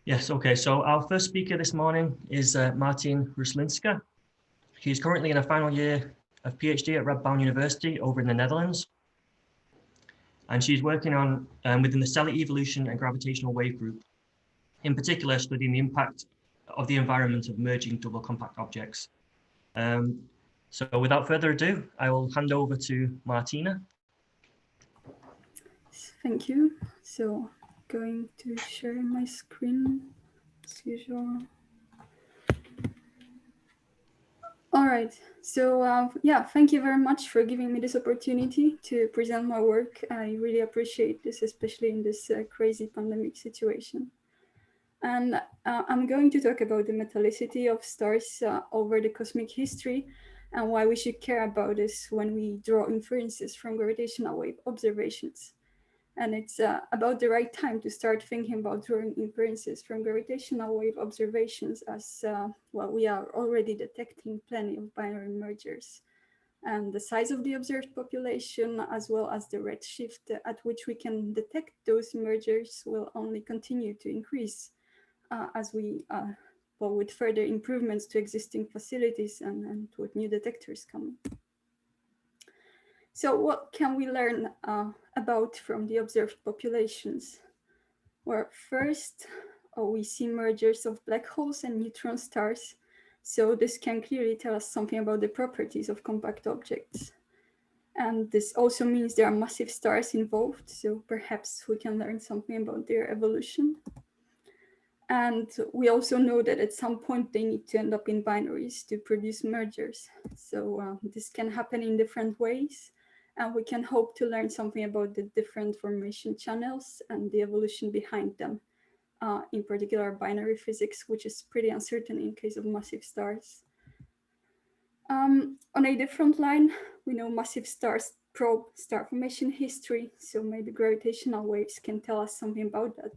Yes, okay. So our first speaker this morning is Martyna Chruslinska. She's currently in a final year of PhD at Radboud University over in the Netherlands. And she's working on within the stellar evolution and gravitational wave group, in particular studying the impact of the environment of merging double compact objects. So without further ado, I will hand over to Martyna. Thank you. So going to share my screen as usual. All right. So yeah, thank you very much for giving me this opportunity to present my work. I really appreciate this, especially in this crazy pandemic situation. And I'm going to talk about the metallicity of stars over the cosmic history and why we should care about this when we draw inferences from gravitational wave observations. And it's about the right time to start thinking about drawing inferences from gravitational wave observations as, well, we are already detecting plenty of binary mergers. And the size of the observed population, as well as the redshift at which we can detect those mergers, will only continue to increase as we, well, with further improvements to existing facilities and with new detectors coming. So what can we learn about from the observed populations? Well, first, we see mergers of black holes and neutron stars. So this can clearly tell us something about the properties of compact objects. And this also means there are massive stars involved. So perhaps we can learn something about their evolution. And we also know that at some point they need to end up in binaries to produce mergers. So this can happen in different ways. And we can hope to learn something about the different formation channels and the evolution behind them, in particular binary physics, which is pretty uncertain in case of massive stars. On a different line, we know massive stars probe star formation history, so maybe gravitational waves can tell us something about that.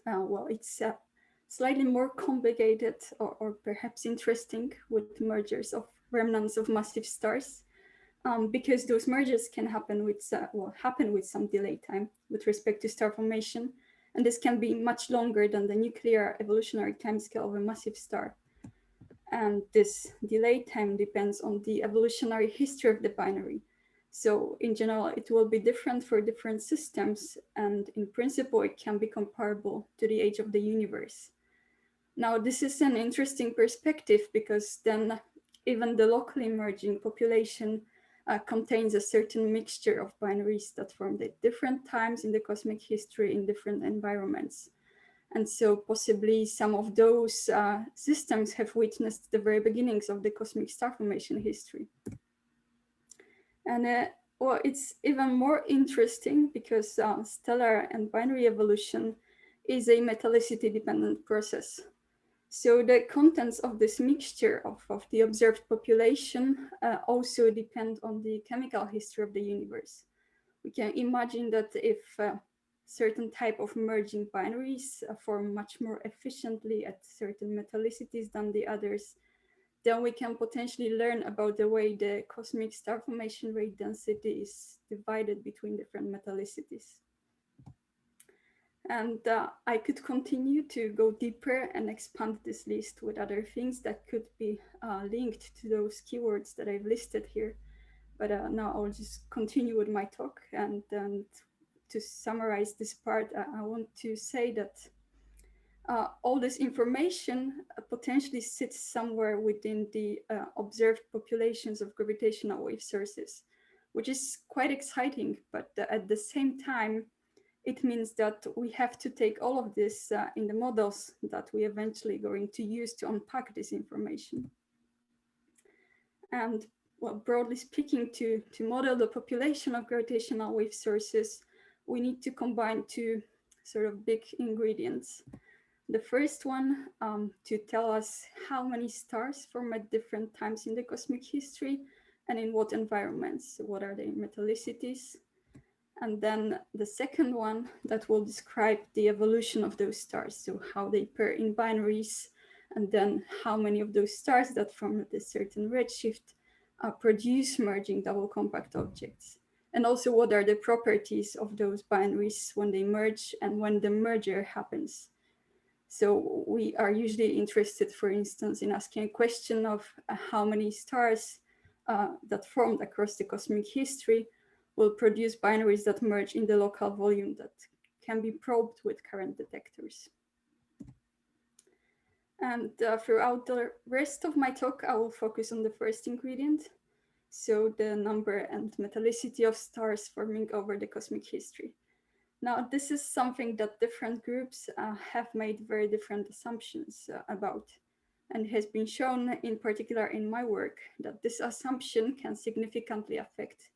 Well, it's slightly more complicated or perhaps interesting with mergers of remnants of massive stars. Because those mergers can happen with some delay time with respect to star formation, and this can be much longer than the nuclear evolutionary timescale of a massive star. And this delay time depends on the evolutionary history of the binary. So in general, it will be different for different systems, and in principle, it can be comparable to the age of the universe. Now, this is an interesting perspective because then even the locally emerging population contains a certain mixture of binaries that formed at different times in the cosmic history in different environments. And so possibly some of those systems have witnessed the very beginnings of the cosmic star formation history. And well, it's even more interesting because stellar and binary evolution is a metallicity dependent process. So the contents of this mixture of the observed population also depend on the chemical history of the universe. We can imagine that if certain type of merging binaries form much more efficiently at certain metallicities than the others, then we can potentially learn about the way the cosmic star formation rate density is divided between different metallicities. And I could continue to go deeper and expand this list with other things that could be linked to those keywords that I've listed here. But now I'll just continue with my talk. And to summarize this part, I want to say that all this information potentially sits somewhere within the observed populations of gravitational wave sources, which is quite exciting. But at the same time, it means that we have to take all of this in the models that we eventually going to use to unpack this information. And well, broadly speaking, to model the population of gravitational wave sources, we need to combine two sort of big ingredients. The first one to tell us how many stars form at different times in the cosmic history and in what environments, what are their metallicities. And then the second one that will describe the evolution of those stars, so how they pair in binaries, and then how many of those stars that form at a certain redshift produce merging double compact objects. And also what are the properties of those binaries when they merge and when the merger happens. So we are usually interested, for instance, in asking a question of how many stars that formed across the cosmic history will produce binaries that merge in the local volume that can be probed with current detectors. And throughout the rest of my talk, I will focus on the first ingredient, so the number and metallicity of stars forming over the cosmic history. Now, this is something that different groups have made very different assumptions about, and has been shown in particular in my work that this assumption can significantly affect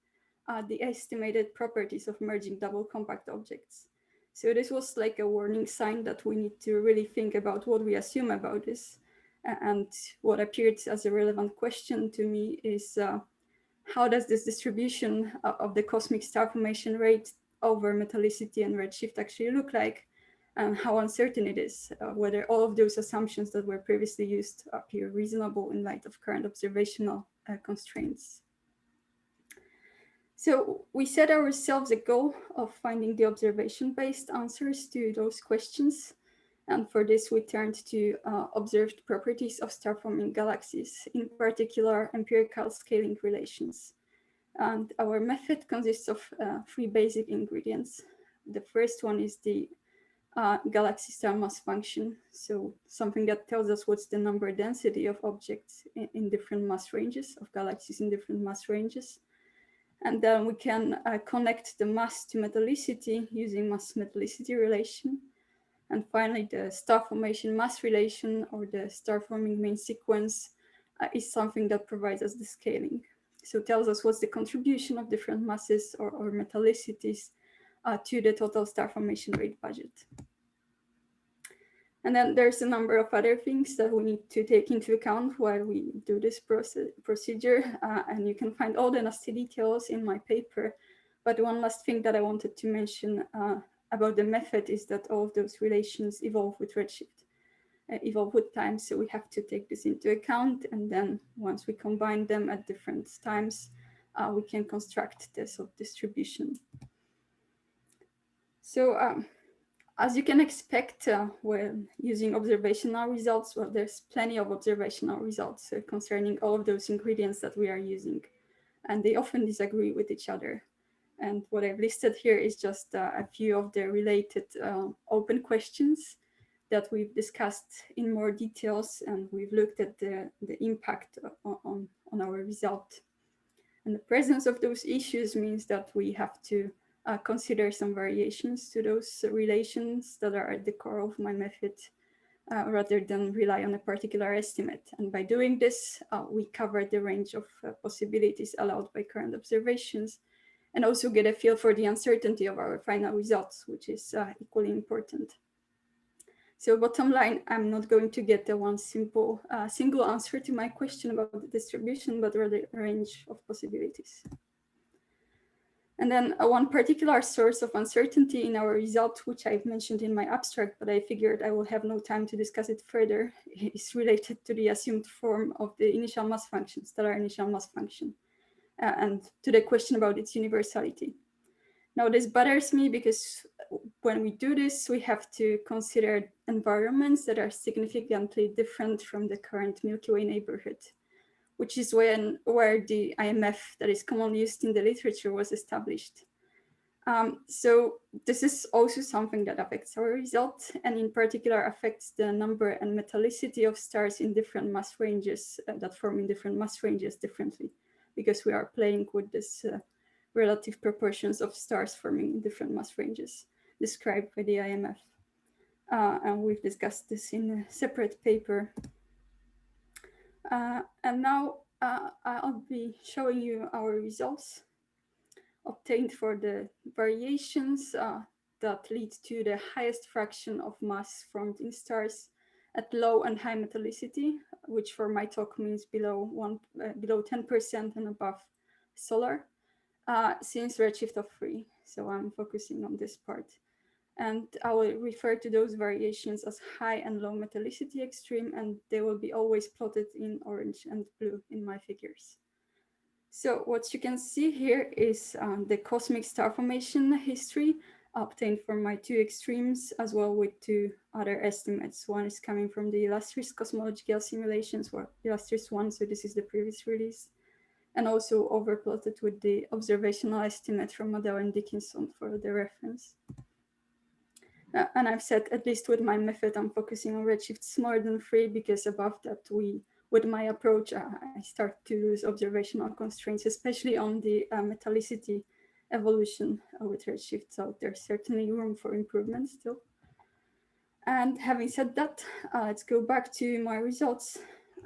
the estimated properties of merging double compact objects. So this was like a warning sign that we need to really think about what we assume about this. And what appeared as a relevant question to me is how does this distribution of the cosmic star formation rate over metallicity and redshift actually look like, and how uncertain it is, whether all of those assumptions that were previously used appear reasonable in light of current observational constraints. So we set ourselves a goal of finding the observation-based answers to those questions. And for this, we turned to observed properties of star-forming galaxies, in particular empirical scaling relations. And our method consists of 3 basic ingredients. The first one is the galaxy star mass function, so something that tells us what's the number density of objects in different mass ranges, of galaxies in different mass ranges. And then we can connect the mass to metallicity using mass-metallicity relation. And finally, the star formation mass relation, or the star forming main sequence, is something that provides us the scaling. So it tells us what's the contribution of different masses or metallicities to the total star formation rate budget. And then there's a number of other things that we need to take into account while we do this procedure. And you can find all the nasty details in my paper. But one last thing that I wanted to mention about the method is that all of those relations evolve with redshift, evolve with time. So we have to take this into account. And then once we combine them at different times, we can construct the self-distribution. So as you can expect when using observational results, well, there's plenty of observational results concerning all of those ingredients that we are using, and they often disagree with each other. And what I've listed here is just a few of the related open questions that we've discussed in more details, and we've looked at the impact on our result. And the presence of those issues means that we have to consider some variations to those relations that are at the core of my method, rather than rely on a particular estimate. And by doing this, we cover the range of possibilities allowed by current observations, and also get a feel for the uncertainty of our final results, which is equally important. So bottom line, I'm not going to get the one single answer to my question about the distribution, but rather a range of possibilities. And then one particular source of uncertainty in our result, which I've mentioned in my abstract, but I figured I will have no time to discuss it further, is related to the assumed form of the initial mass function, stellar initial mass function, and to the question about its universality. Now, this bothers me because when we do this, we have to consider environments that are significantly different from the current Milky Way neighborhood, which is where the IMF that is commonly used in the literature was established. So this is also something that affects our result, and in particular affects the number and metallicity of stars in different mass ranges that form in different mass ranges differently, because we are playing with this relative proportions of stars forming in different mass ranges described by the IMF. And we've discussed this in a separate paper. And now I'll be showing you our results obtained for the variations that lead to the highest fraction of mass formed in stars at low and high metallicity, which for my talk means below 10% and above solar, since redshift of 3. So I'm focusing on this part. And I will refer to those variations as high and low metallicity extreme, and they will be always plotted in orange and blue in my figures. So what you can see here is the cosmic star formation history obtained from my two extremes, as well with two other estimates. One is coming from the illustrious Cosmology simulations, or illustrious one, so this is the previous release, and also overplotted with the observational estimate from Model and Dickinson for the reference. And I've said, at least with my method, I'm focusing on redshifts smaller than 3, because above that, with my approach, I start to lose observational constraints, especially on the metallicity evolution with redshift. So there's certainly room for improvement still. And having said that, let's go back to my results.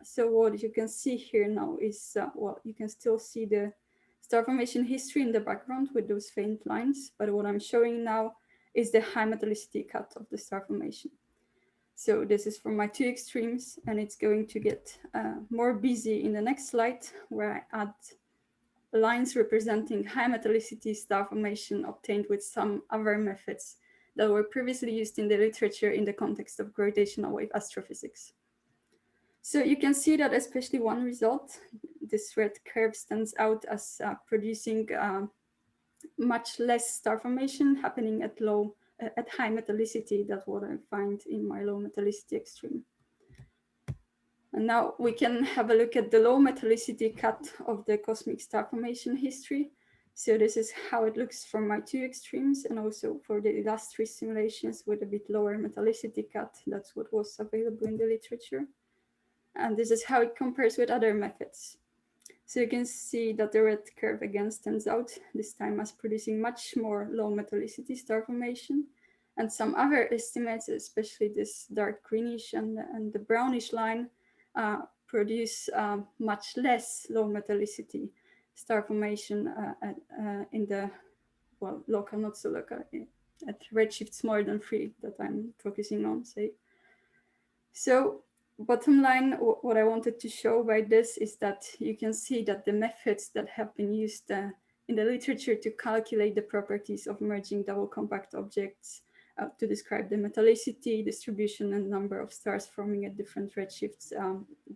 So what you can see here now is, well, you can still see the star formation history in the background with those faint lines. But what I'm showing now is the high metallicity cut of the star formation. So this is from my two extremes, and it's going to get more busy in the next slide, where I add lines representing high metallicity star formation obtained with some other methods that were previously used in the literature in the context of gravitational wave astrophysics. So you can see that especially one result, this red curve, stands out as producing much less star formation happening at high metallicity. That's what I find in my low metallicity extreme. And now we can have a look at the low metallicity cut of the cosmic star formation history. So this is how it looks from my two extremes, and also for the illustrious simulations with a bit lower metallicity cut. That's what was available in the literature. And this is how it compares with other methods. So you can see that the red curve again stands out, this time as producing much more low metallicity star formation. And some other estimates, especially this dark greenish and the brownish line, produce much less low metallicity star formation in the, well, local, not so local, at redshifts more than 3 that I'm focusing on, say. So bottom line, what I wanted to show by this is that you can see that the methods that have been used in the literature to calculate the properties of merging double compact objects to describe the metallicity, distribution, and number of stars forming at different redshifts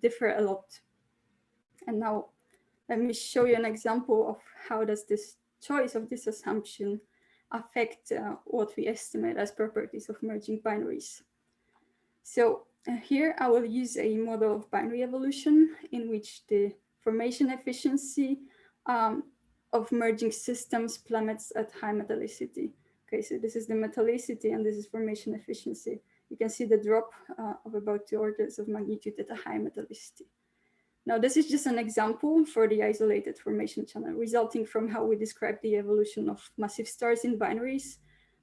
differ a lot. And now let me show you an example of how does this choice of this assumption affect what we estimate as properties of merging binaries. So here I will use a model of binary evolution in which the formation efficiency of merging systems plummets at high metallicity. Okay, so this is the metallicity and this is formation efficiency. You can see the drop of about 2 orders of magnitude at a high metallicity. Now, this is just an example for the isolated formation channel resulting from how we describe the evolution of massive stars in binaries,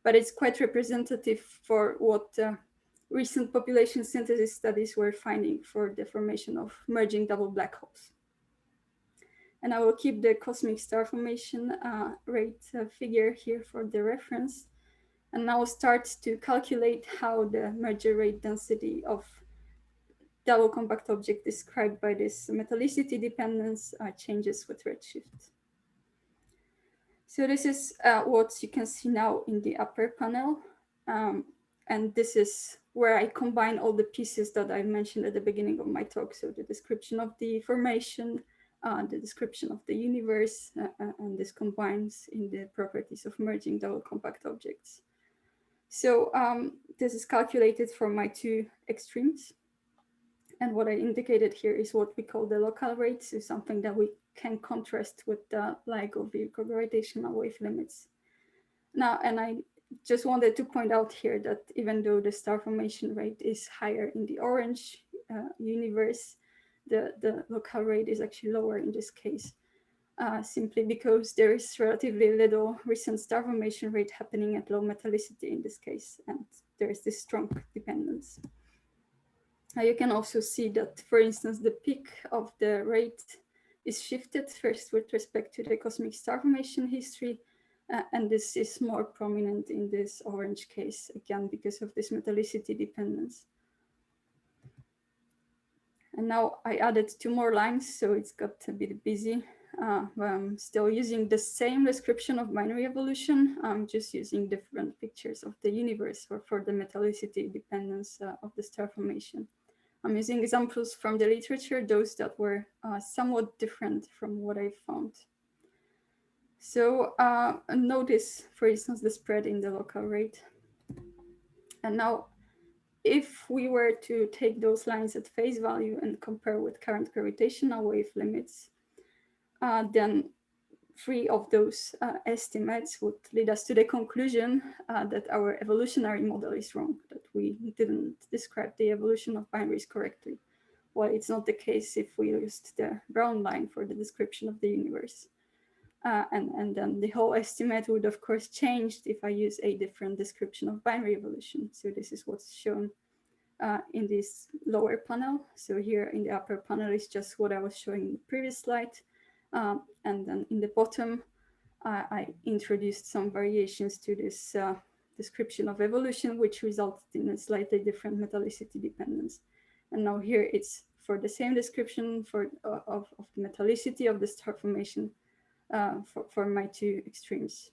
but it's quite representative for what recent population synthesis studies were finding for the formation of merging double black holes. And I will keep the cosmic star formation rate figure here for the reference. And now start to calculate how the merger rate density of double compact object described by this metallicity dependence changes with redshift. So this is what you can see now in the upper panel. And this is where I combine all the pieces that I mentioned at the beginning of my talk. So the description of the formation, the description of the universe, and this combines in the properties of merging double compact objects. So this is calculated from my two extremes. And what I indicated here is what we call the local rate, so something that we can contrast with the LIGO gravitational wave limits. Now, and I just wanted to point out here that even though the star formation rate is higher in the orange universe, the local rate is actually lower in this case, simply because there is relatively little recent star formation rate happening at low metallicity in this case, and there is this strong dependence. Now you can also see that, for instance, the peak of the rate is shifted first with respect to the cosmic star formation history, and this is more prominent in this orange case, again, because of this metallicity dependence. And now I added 2 more lines, so it's got a bit busy. I'm still using the same description of binary evolution. I'm just using different pictures of the universe for the metallicity dependence of the star formation. I'm using examples from the literature, those that were somewhat different from what I found. So notice, for instance, the spread in the local rate. And now, if we were to take those lines at face value and compare with current gravitational wave limits, then three of those estimates would lead us to the conclusion that our evolutionary model is wrong, that we didn't describe the evolution of binaries correctly. Well, it's not the case if we used the brown line for the description of the universe. And then the whole estimate would, of course, change if I use a different description of binary evolution. So this is what's shown in this lower panel. So here in the upper panel is just what I was showing in the previous slide. And then in the bottom, I introduced some variations to this description of evolution, which resulted in a slightly different metallicity dependence. And now here it's for the same description of the metallicity of the star formation for my two extremes.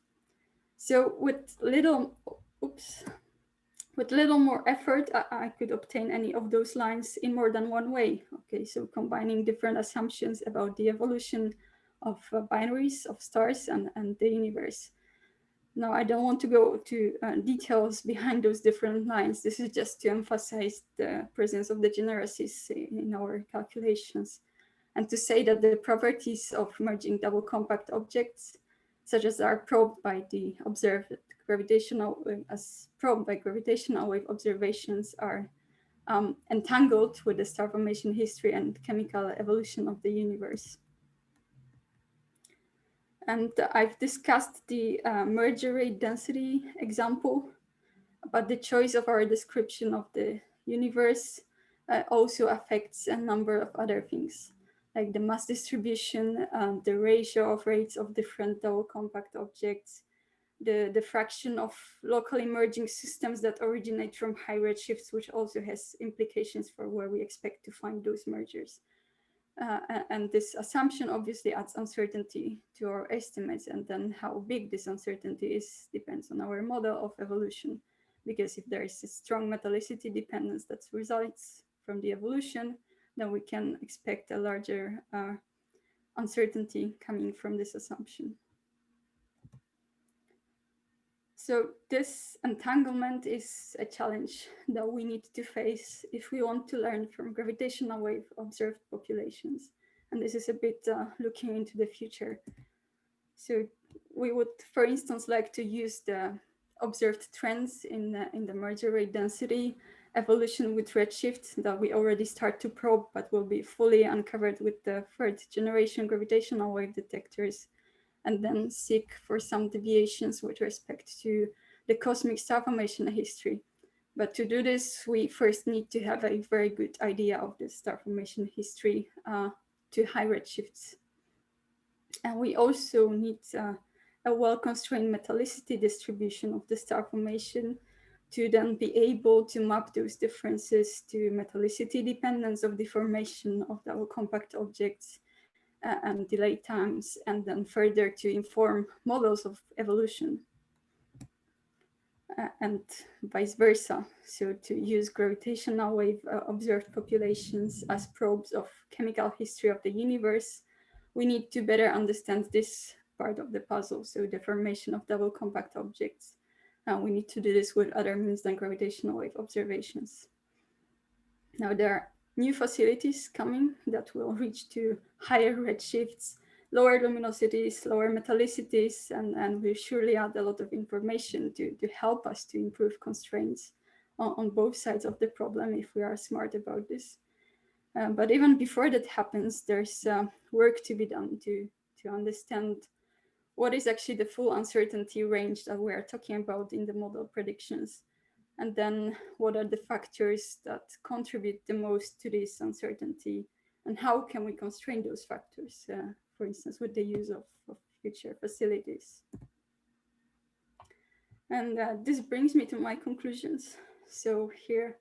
So with little more effort, I could obtain any of those lines in more than one way. Okay, so combining different assumptions about the evolution of binaries, of stars, and the universe. Now, I don't want to go to details behind those different lines. This is just to emphasize the presence of degeneracies in our calculations, and to say that the properties of merging double compact objects, such as are probed by the observed gravitational wave observations, are entangled with the star formation history and chemical evolution of the universe. And I've discussed the merger rate density example, but the choice of our description of the universe also affects a number of other things, like the mass distribution, the ratio of rates of different double compact objects, the fraction of local emerging systems that originate from high redshifts, which also has implications for where we expect to find those mergers. And this assumption obviously adds uncertainty to our estimates, and then how big this uncertainty is depends on our model of evolution. Because if there is a strong metallicity dependence that results from the evolution, then we can expect a larger uncertainty coming from this assumption. So this entanglement is a challenge that we need to face if we want to learn from gravitational wave observed populations. And this is a bit looking into the future. So we would, for instance, like to use the observed trends in the merger rate density evolution with redshift that we already start to probe, but will be fully uncovered with the third generation gravitational wave detectors, and then seek for some deviations with respect to the cosmic star formation history. But to do this, we first need to have a very good idea of the star formation history to high redshifts. And we also need a well-constrained metallicity distribution of the star formation to then be able to map those differences to metallicity dependence of the formation of double compact objects and delay times, and then further to inform models of evolution and vice versa. So to use gravitational wave observed populations as probes of chemical history of the universe, we need to better understand this part of the puzzle, so the formation of double compact objects. We need to do this with other means than gravitational wave observations. Now there are new facilities coming that will reach to higher redshifts, lower luminosities, lower metallicities, and will surely add a lot of information to help us to improve constraints on both sides of the problem if we are smart about this. But even before that happens, there's work to be done to understand what is actually the full uncertainty range that we are talking about in the model predictions. And then what are the factors that contribute the most to this uncertainty, and how can we constrain those factors, for instance, with the use of future facilities. And this brings me to my conclusions. So here,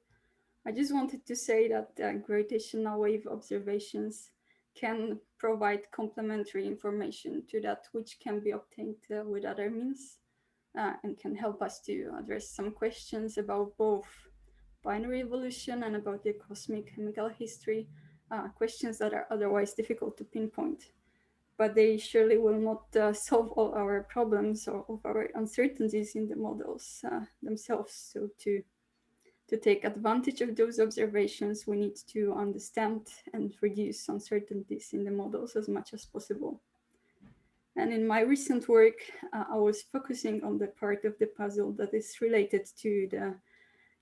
I just wanted to say that gravitational wave observations can provide complementary information to that which can be obtained with other means. And can help us to address some questions about both binary evolution and about the cosmic chemical history, questions that are otherwise difficult to pinpoint. but they surely will not solve all our problems or of our uncertainties in the models themselves. So to take advantage of those observations, we need to understand and reduce uncertainties in the models as much as possible. And in my recent work, I was focusing on the part of the puzzle that is related to the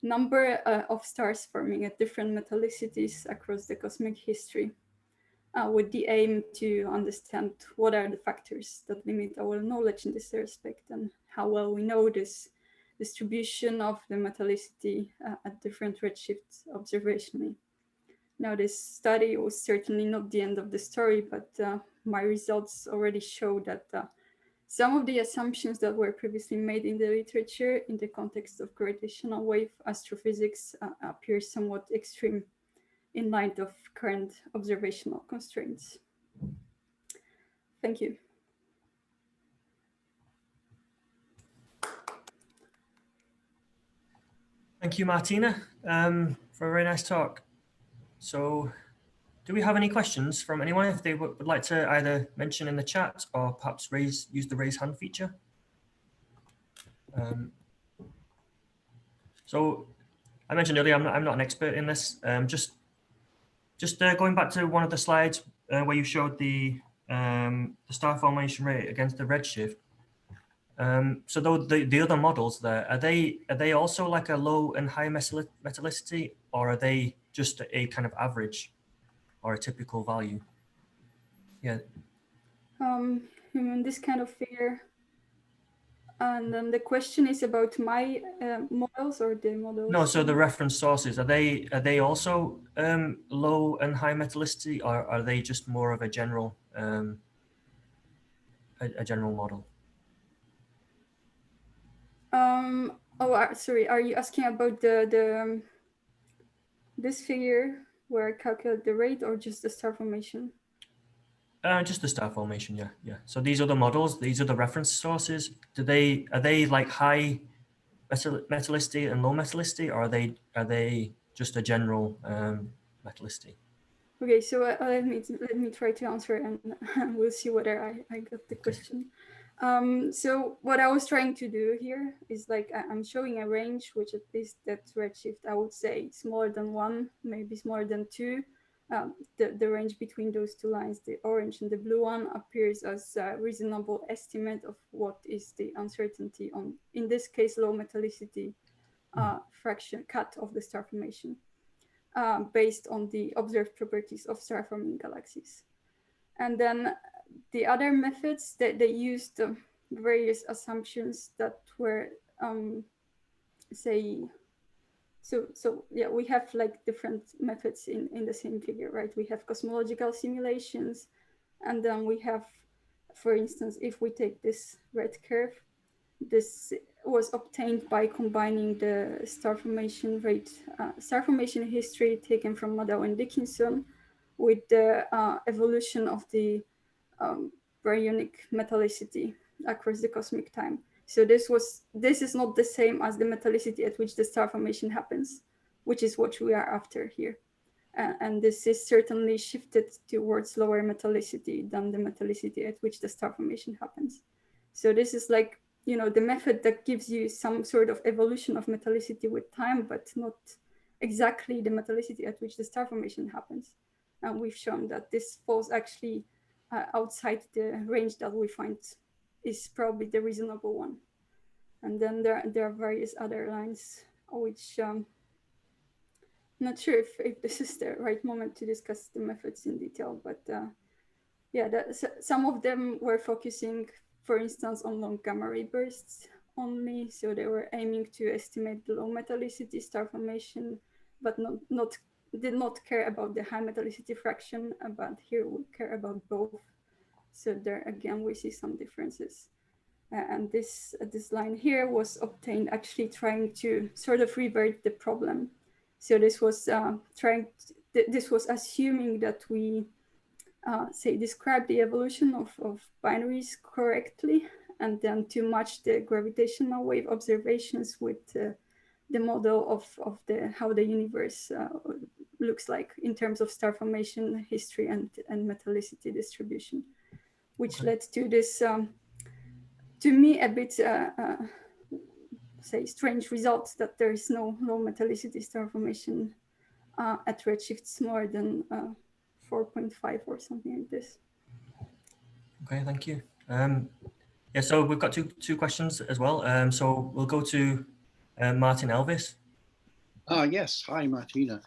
number of stars forming at different metallicities across the cosmic history, with the aim to understand what are the factors that limit our knowledge in this respect and how well we know this distribution of the metallicity at different redshifts observationally. Now, this study was certainly not the end of the story, but my results already show that some of the assumptions that were previously made in the literature in the context of gravitational wave astrophysics appear somewhat extreme in light of current observational constraints. Thank you. Thank you, Martina, for a very nice talk. So do we have any questions from anyone if they would like to either mention in the chat or perhaps use the raise hand feature? So I mentioned earlier, I'm not an expert in this. Just going back to one of the slides where you showed the star formation rate against the redshift. So the other models there, are they also like a low and high metallicity, or are they just a kind of average or a typical value? Yeah. You mean this kind of figure? And then the question is about my models or the models? No, so the reference sources, are they also low and high metallicity, or are they just more of a general a general model? Sorry, are you asking about the this figure where I calculate the rate, or just the star formation? Just the star formation, yeah. So these other models, these are the reference sources. Are they like high metallicity and low metallicity, or are they just a general metallicity? Okay, so let me try to answer, and we'll see whether I got the question. So what I was trying to do here is like I'm showing a range which at least that redshift I would say smaller than 1, maybe smaller than 2. The range between those two lines, the orange and the blue one, appears as a reasonable estimate of what is the uncertainty on, in this case, low metallicity fraction cut of the star formation. Based on the observed properties of star-forming galaxies. And then the other methods that they used various assumptions that were, we have like different methods in the same figure, right? We have cosmological simulations, and then we have, for instance, if we take this red curve, this was obtained by combining the star formation rate, star formation history taken from Maddow and Dickinson with the evolution of the baryonic metallicity across the cosmic time. So this is not the same as the metallicity at which the star formation happens, which is what we are after here. And this is certainly shifted towards lower metallicity than the metallicity at which the star formation happens. So this is like, you know, the method that gives you some sort of evolution of metallicity with time, but not exactly the metallicity at which the star formation happens. And we've shown that this falls actually outside the range that we find is probably the reasonable one. And then there are various other lines, which not sure if this is the right moment to discuss the methods in detail, but some of them were focusing, for instance, on long gamma ray bursts only. So they were aiming to estimate the low metallicity star formation, but did not care about the high metallicity fraction. But here we care about both. So there again, we see some differences. And this line here was obtained actually trying to sort of revert the problem. So this was this was assuming that we describe the evolution of binaries correctly, and then to match the gravitational wave observations with the model of how the universe looks like in terms of star formation history and metallicity distribution. which led to this, to me, a bit, say, strange results that there is no low metallicity star formation at redshifts smaller than 4.5 or something like this. Okay, thank you. Yeah, so we've got two questions as well. So we'll go to Martin Elvis. Yes, hi Martina.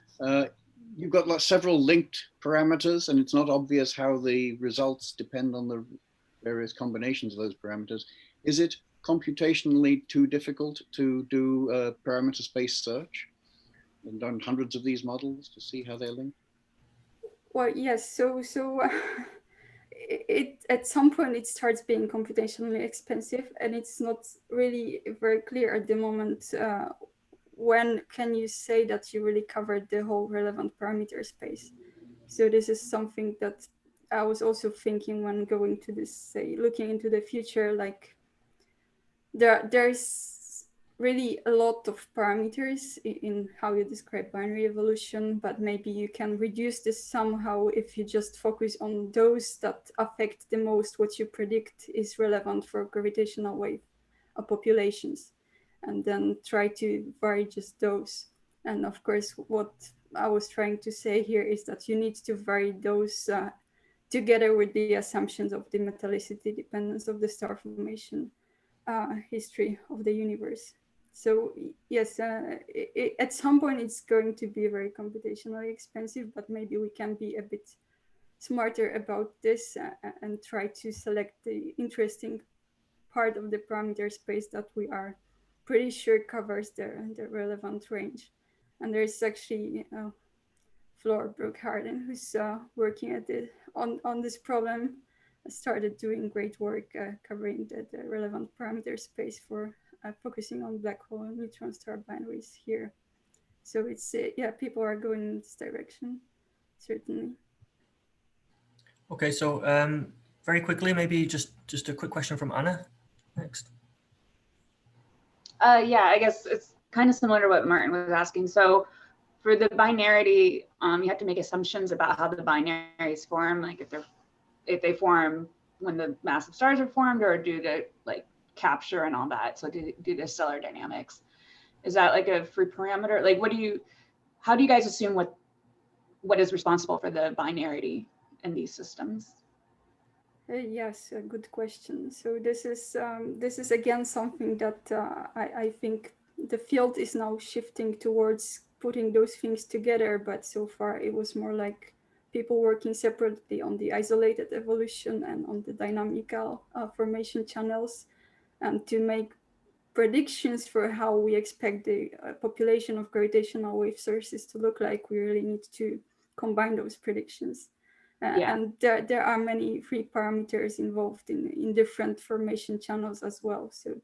You've got several linked parameters and it's not obvious how the results depend on the various combinations of those parameters. Is it computationally too difficult to do a parameter space search and done hundreds of these models to see how they're linked? Well, yes, so it at some point it starts being computationally expensive, and it's not really very clear at the moment when can you say that you really covered the whole relevant parameter space. So this is something that I was also thinking when going to this, say, looking into the future, like there's really a lot of parameters in how you describe binary evolution, but maybe you can reduce this somehow if you just focus on those that affect the most what you predict is relevant for gravitational wave populations, and then try to vary just those. And of course, what I was trying to say here is that you need to vary those together with the assumptions of the metallicity dependence of the star formation history of the universe. So yes, at some point it's going to be very computationally expensive, but maybe we can be a bit smarter about this and try to select the interesting part of the parameter space that we are pretty sure covers the relevant range. And there's actually Floor Brookharden, who's working at on this problem, started doing great work covering the relevant parameter space for focusing on black hole and neutron star binaries here. So it's, yeah, people are going in this direction, certainly. Okay, so very quickly, maybe just a quick question from Anna next. Yeah, I guess it's kind of similar to what Martin was asking. So for the binarity, you have to make assumptions about how the binaries form, like if they form when the massive stars are formed, or due to like capture and all that. So due to stellar dynamics. Is that like a free parameter? Like how do you guys assume what is responsible for the binarity in these systems? Yes, a good question. So this is again something that I think the field is now shifting towards putting those things together, but so far it was more like people working separately on the isolated evolution and on the dynamical formation channels, and to make predictions for how we expect the population of gravitational wave sources to look like. We really need to combine those predictions. Yeah. And there are many free parameters involved in different formation channels as well. So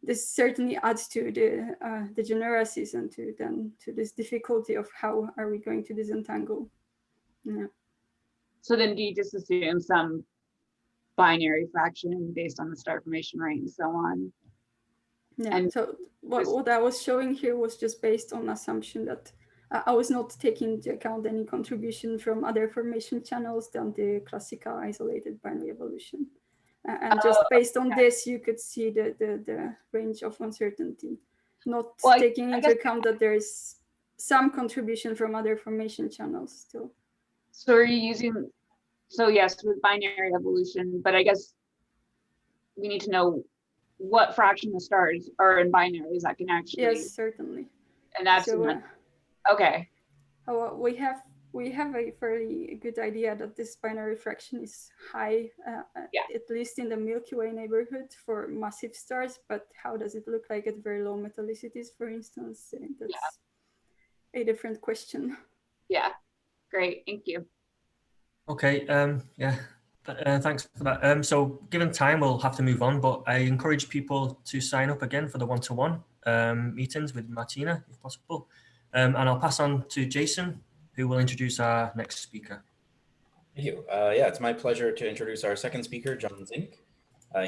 this certainly adds to the degeneracies and to this difficulty of how are we going to disentangle. Yeah. So then do you just assume some binary fraction based on the star formation rate and so on? Yeah, and so what I was showing here was just based on assumption that I was not taking into account any contribution from other formation channels than the classical isolated binary evolution. And just based on this, you could see the range of uncertainty, not taking into account that there is some contribution from other formation channels still. So are you using, so yes, with binary evolution, but I guess we need to know what fraction of stars are in binaries that can actually. Yes, certainly. And that's so, okay. We have a fairly good idea that this binary fraction is high, at least in the Milky Way neighborhood for massive stars, but how does it look like at very low metallicities, for instance? That's a different question. Yeah, great, thank you. Okay, yeah, thanks for that. So given time, we'll have to move on, but I encourage people to sign up again for the one-to-one meetings with Martina, if possible. And I'll pass on to Jason, who will introduce our next speaker. Thank you. Yeah, it's my pleasure to introduce our second speaker, John Zink.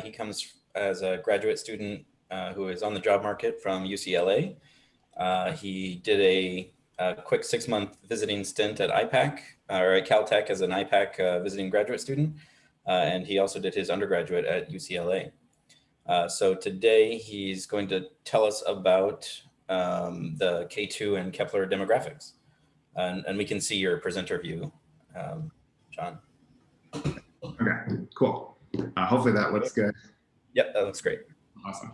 He comes as a graduate student who is on the job market from UCLA. He did a quick 6-month visiting stint at IPAC, or at Caltech as an IPAC visiting graduate student. and he also did his undergraduate at UCLA. So today he's going to tell us about the K2 and Kepler demographics. And we can see your presenter view, John. Okay, cool. Hopefully that looks good. Yep, that looks great. Awesome.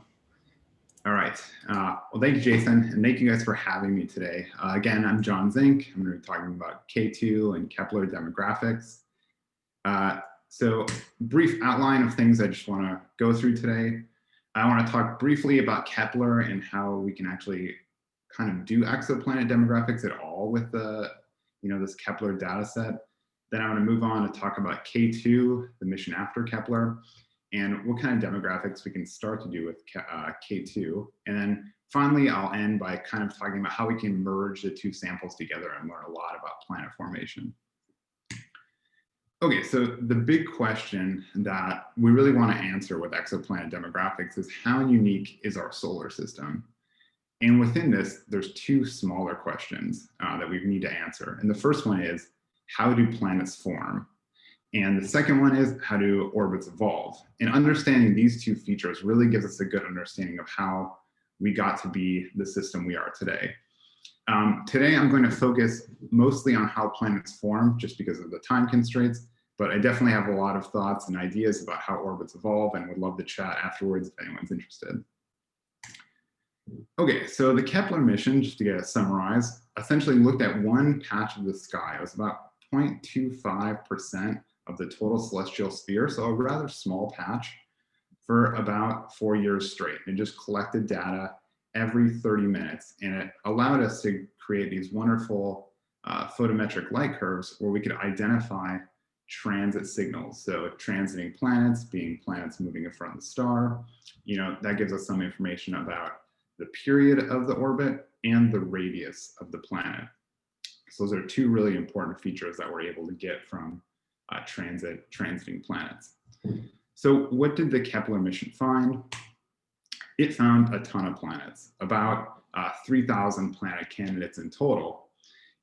All right. Well, thank you, Jason, and thank you guys for having me today. Again, I'm John Zink. I'm going to be talking about K2 and Kepler demographics. So brief outline of things I just want to go through today. I want to talk briefly about Kepler and how we can actually kind of do exoplanet demographics at all with the, this Kepler data set. Then I want to move on to talk about K2, the mission after Kepler, and what kind of demographics we can start to do with K2. And then finally, I'll end by kind of talking about how we can merge the two samples together and learn a lot about planet formation. Okay, so the big question that we really want to answer with exoplanet demographics is how unique is our solar system? And within this, there's two smaller questions that we need to answer. And the first one is, how do planets form? And the second one is, how do orbits evolve? And understanding these two features really gives us a good understanding of how we got to be the system we are today. Today, I'm going to focus mostly on how planets form, just because of the time constraints, but I definitely have a lot of thoughts and ideas about how orbits evolve and would love to chat afterwards if anyone's interested. Okay, so the Kepler mission, just to get it summarized, essentially looked at one patch of the sky. It was about 0.25% of the total celestial sphere, so a rather small patch, for about 4 years straight. It just collected data every 30 minutes, and it allowed us to create these wonderful photometric light curves where we could identify transit signals. So transiting planets, being planets moving in front of the star, that gives us some information about the period of the orbit and the radius of the planet. So those are two really important features that we're able to get from transiting planets. So what did the Kepler mission find? It found a ton of planets, about 3,000 planet candidates in total.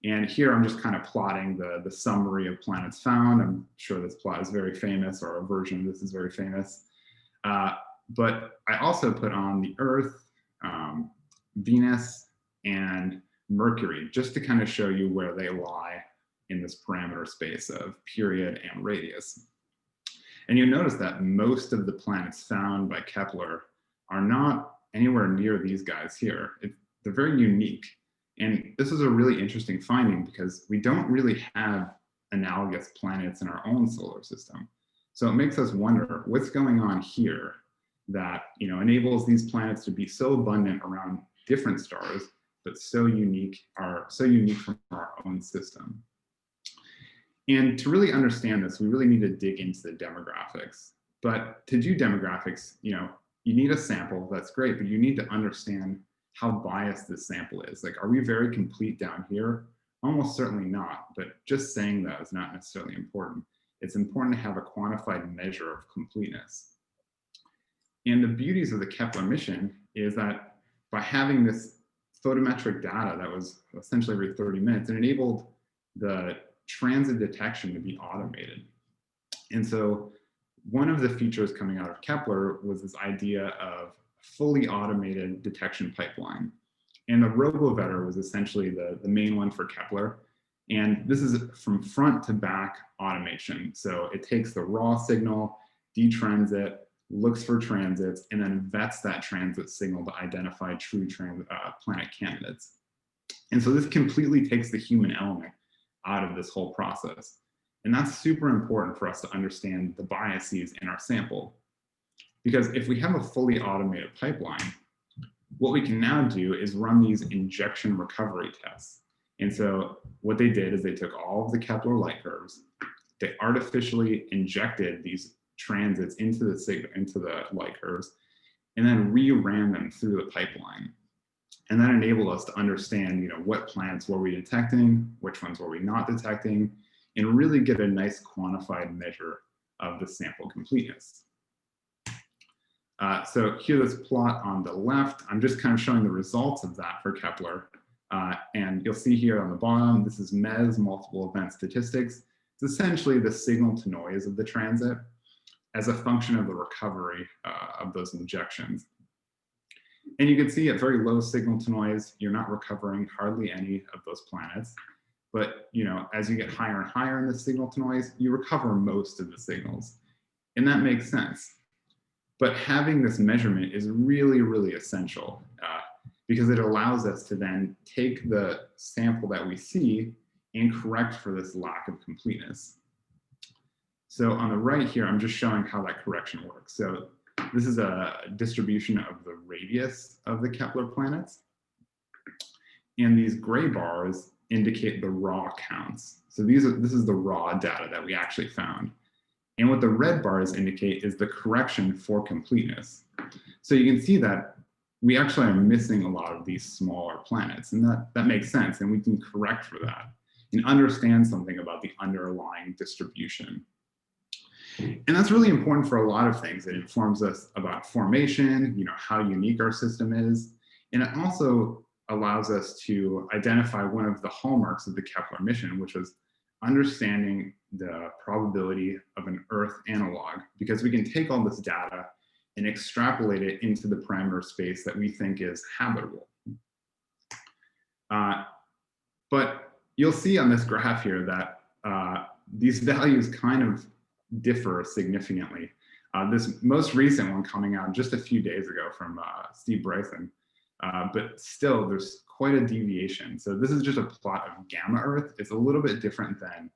And here I'm just kind of plotting the summary of planets found. I'm sure this plot is very famous, or a version of this is very famous. But I also put on the Earth, Venus, and Mercury, just to kind of show you where they lie in this parameter space of period and radius. And you'll notice that most of the planets found by Kepler are not anywhere near these guys here. They're very unique. And this is a really interesting finding because we don't really have analogous planets in our own solar system. So it makes us wonder what's going on here that enables these planets to be so abundant around different stars, but so unique from our own system. And to really understand this, we really need to dig into the demographics. But to do demographics, you need a sample, that's great, but you need to understand how biased this sample is. Like, are we very complete down here? Almost certainly not, but just saying that is not necessarily important. It's important to have a quantified measure of completeness. And the beauties of the Kepler mission is that by having this photometric data that was essentially every 30 minutes, it enabled the transit detection to be automated. And so one of the features coming out of Kepler was this idea of fully automated detection pipeline. And the RoboVetter was essentially the main one for Kepler. And this is from front to back automation. So it takes the raw signal, detrends it, looks for transits, and then vets that transit signal to identify true planet candidates. And so this completely takes the human element out of this whole process. And that's super important for us to understand the biases in our sample. Because if we have a fully automated pipeline, what we can now do is run these injection recovery tests. And so what they did is they took all of the Kepler light curves, they artificially injected these transits into the light curves, and then re-ran them through the pipeline. And that enabled us to understand, what planets were we detecting, which ones were we not detecting, and really get a nice quantified measure of the sample completeness. So here, this plot on the left, I'm just kind of showing the results of that for Kepler. And you'll see here on the bottom, this is MES, multiple event statistics. It's essentially the signal to noise of the transit. as a function of the recovery of those injections. And you can see at very low signal to noise, you're not recovering hardly any of those planets. But as you get higher and higher in the signal to noise, you recover most of the signals. And that makes sense. But having this measurement is really, really essential because it allows us to then take the sample that we see and correct for this lack of completeness. So on the right here, I'm just showing how that correction works. So this is a distribution of the radius of the Kepler planets. And these gray bars indicate the raw counts. So this is the raw data that we actually found. And what the red bars indicate is the correction for completeness. So you can see that we actually are missing a lot of these smaller planets, and that makes sense, and we can correct for that and understand something about the underlying distribution. And that's really important for a lot of things. It informs us about formation, how unique our system is, and it also allows us to identify one of the hallmarks of the Kepler mission, which was understanding the probability of an Earth analog, because we can take all this data and extrapolate it into the parameter space that we think is habitable. But you'll see on this graph here that these values kind of differ significantly. This most recent one coming out just a few days ago from Steve Bryson, but still there's quite a deviation. So this is just a plot of gamma Earth. It's a little bit different than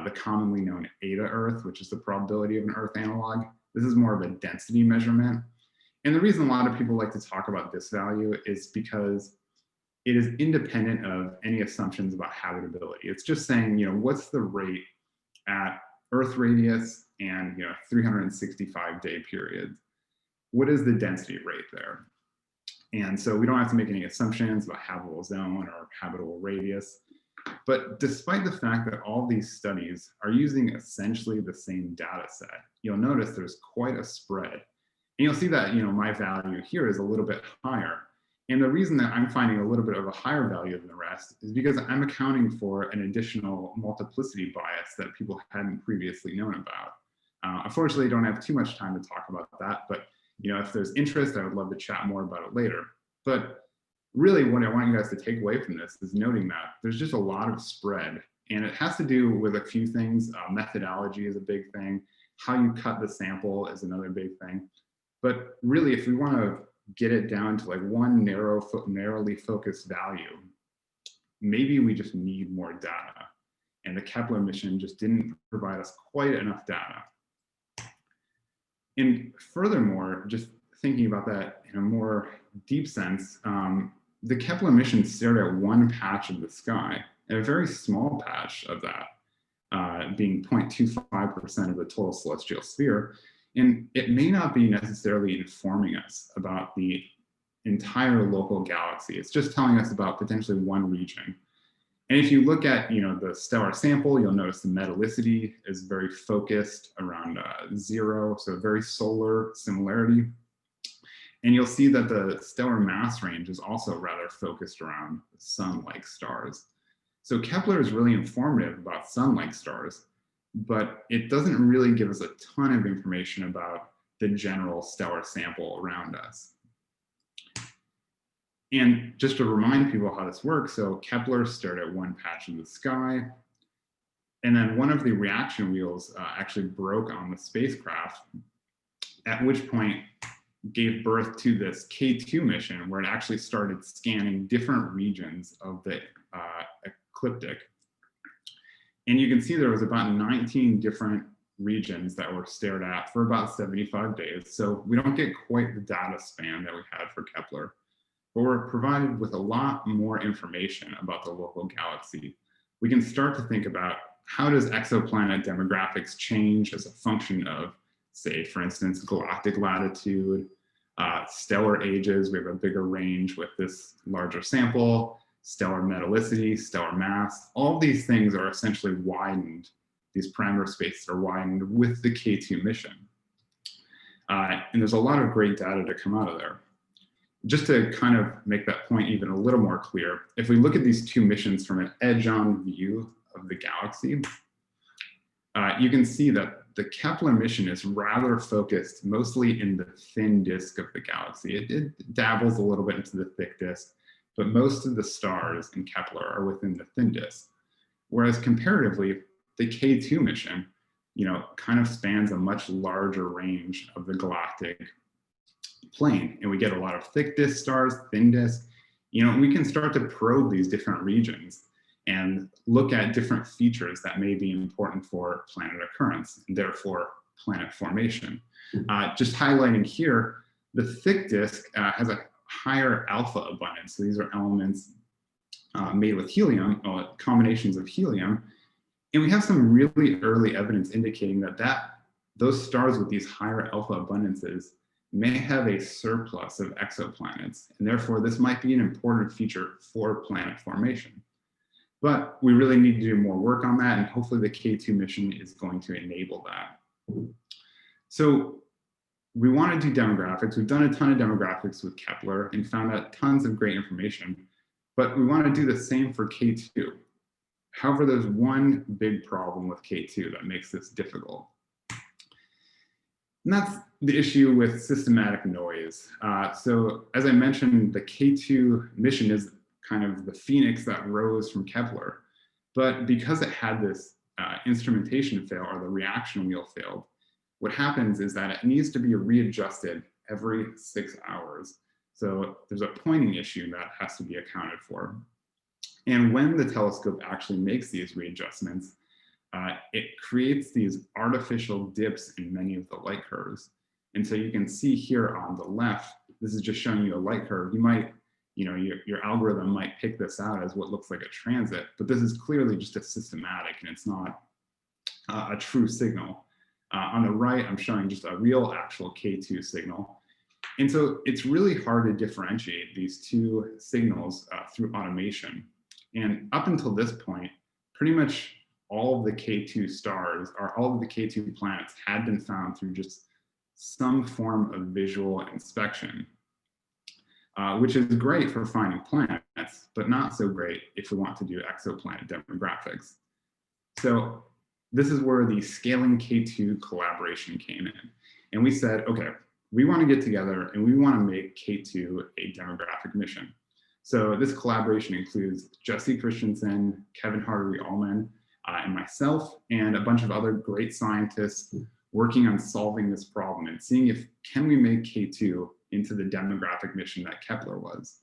the commonly known eta Earth, which is the probability of an Earth analog. This is more of a density measurement. And the reason a lot of people like to talk about this value is because it is independent of any assumptions about habitability. It's just saying, what's the rate at Earth radius and 365-day periods? What is the density rate there? And so we don't have to make any assumptions about habitable zone or habitable radius. But despite the fact that all these studies are using essentially the same data set, you'll notice there's quite a spread. And you'll see that my value here is a little bit higher. And the reason that I'm finding a little bit of a higher value than the rest is because I'm accounting for an additional multiplicity bias that people hadn't previously known about. Unfortunately, I don't have too much time to talk about that, but if there's interest, I would love to chat more about it later. But really what I want you guys to take away from this is noting that there's just a lot of spread, and it has to do with a few things. Methodology is a big thing. How you cut the sample is another big thing. But really, if we want to get it down to like one narrowly focused value, maybe we just need more data. And the Kepler mission just didn't provide us quite enough data. And furthermore, just thinking about that in a more deep sense, the Kepler mission stared at one patch of the sky, and a very small patch of that, being 0.25% of the total celestial sphere. And it may not be necessarily informing us about the entire local galaxy. It's just telling us about potentially one region. And if you look at the stellar sample, you'll notice the metallicity is very focused around 0, so very solar similarity. And you'll see that the stellar mass range is also rather focused around sun-like stars. So Kepler is really informative about sun-like stars, but it doesn't really give us a ton of information about the general stellar sample around us. And just to remind people how this works, so Kepler stared at one patch of the sky, and then one of the reaction wheels actually broke on the spacecraft, at which point gave birth to this K2 mission, where it actually started scanning different regions of the ecliptic. And you can see there was about 19 different regions that were stared at for about 75 days. So we don't get quite the data span that we had for Kepler, but we're provided with a lot more information about the local galaxy. We can start to think about how does exoplanet demographics change as a function of, say, for instance, galactic latitude, stellar ages. We have a bigger range with this larger sample, stellar metallicity, stellar mass. All these things are essentially widened. These parameter spaces are widened with the K2 mission. And there's a lot of great data to come out of there. Just to kind of make that point even a little more clear, if we look at these two missions from an edge-on view of the galaxy, you can see that the Kepler mission is rather focused mostly in the thin disk of the galaxy. It dabbles a little bit into the thick disk, but most of the stars in Kepler are within the thin disk. Whereas comparatively, the K2 mission, kind of spans a much larger range of the galactic plane, and we get a lot of thick disk stars, thin disk. We can start to probe these different regions and look at different features that may be important for planet occurrence and therefore planet formation. Just highlighting here, the thick disk has a higher alpha abundance. So these are elements made with helium, combinations of helium. And we have some really early evidence indicating that those stars with these higher alpha abundances may have a surplus of exoplanets. And therefore, this might be an important feature for planet formation. But we really need to do more work on that, and hopefully the K2 mission is going to enable that. So we want to do demographics. We've done a ton of demographics with Kepler and found out tons of great information, but we want to do the same for K2. However, there's one big problem with K2 that makes this difficult. And that's the issue with systematic noise. So as I mentioned, the K2 mission is kind of the phoenix that rose from Kepler. But because it had this instrumentation fail, or the reaction wheel failed, what happens is that it needs to be readjusted every 6 hours. So there's a pointing issue that has to be accounted for. And when the telescope actually makes these readjustments, it creates these artificial dips in many of the light curves. And so you can see here on the left, this is just showing you a light curve. You might, your algorithm might pick this out as what looks like a transit, but this is clearly just a systematic and it's not a true signal. On the right, I'm showing just a real actual K2 signal. And so it's really hard to differentiate these two signals through automation. And up until this point, pretty much all of the K2 stars, or all of the K2 planets, had been found through just some form of visual inspection, which is great for finding planets, but not so great if we want to do exoplanet demographics. So this is where the Scaling K2 collaboration came in. And we said, okay, we want to get together and we want to make K2 a demographic mission. So this collaboration includes Jesse Christensen, Kevin Hartery-Allman, and myself, and a bunch of other great scientists working on solving this problem and seeing if can we make K2 into the demographic mission that Kepler was.